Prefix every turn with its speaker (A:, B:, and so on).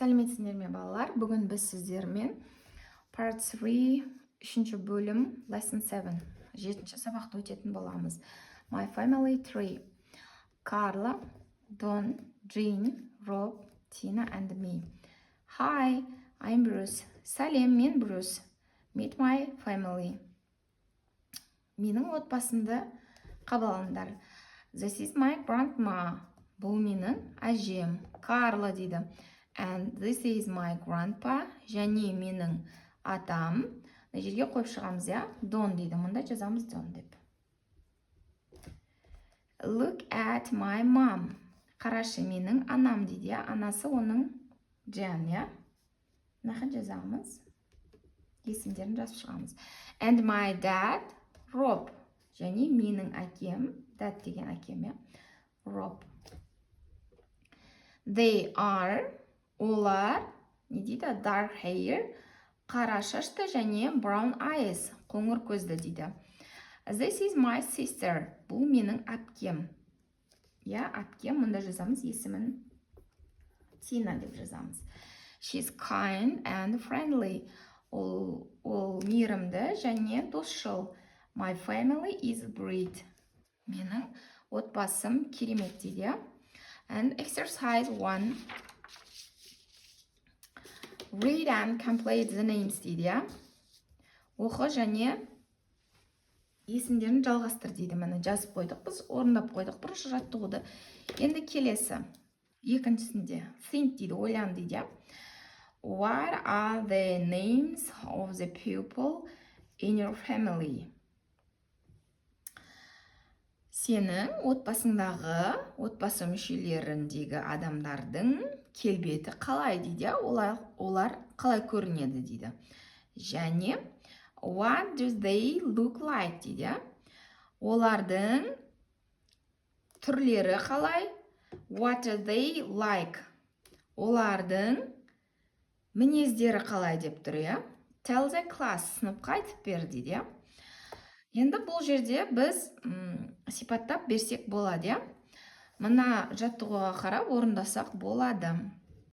A: Сәлеметсіздер ме балалар? Бүгін біз сіздермен Part 3 үшінші бөлім Lesson 7 жетінші сабақты өтетін боламыз. My family 3. Carla, Don, Jean, Rob, Tina and me. Hi, I'm Bruce. Сәлем, мен Bruce. Meet my family. Менің отбасымды қабыл алыңдар. This is my grandma. Бұл менің әжем. Carla дейді. And this is my grandpa. Және менің атам. Мына жерге қойып шығамыз, я? Don дейді. Мұнда жазамыз Don деп. Look at my mom. Қарашы, менің анам дейді, я? Анасы оның Jan, я? Мына жазамыз. Есімдерін жазып шығамыз. And my dad, Rob. Және менің әкем, dad деген әкем, я? Rob. They are, олар, не дейді? Dark hair, қара шашты және brown eyes, қоңыр көзді дейді. This is my sister. Бұл менің әпкем. Я, әпкем, мұнда жазамыз есімін Tina деп жазамыз. She's kind and friendly. Ол мейірімді және досшыл. My family is great. Менің отбасым керемет дейді. And exercise 1. Read and complete the names дейді. Оқы және есімдерін жалғастыр дейді. Міне жазып қойдық, біз орындап қойдық бірінші жаттығуды. Енді келесі. Екіншісінде think дейді, ойлан дейді. What are the names of the people in your family? Сенің отбасы мүшелеріндегі адамдардың келбеті қалай дейді, олар қалай көрінеді дейді. Және what do they look like дейді. Олардың түрлері қалай? What do they like? Олардың мінездері қалай деп тұр, я? Tell the class, сыныпқа айтып бер дейді. Енді бұл жерде біз сипаттап берсек болады, я? Мына жаттығуға қарап орындасақ болады.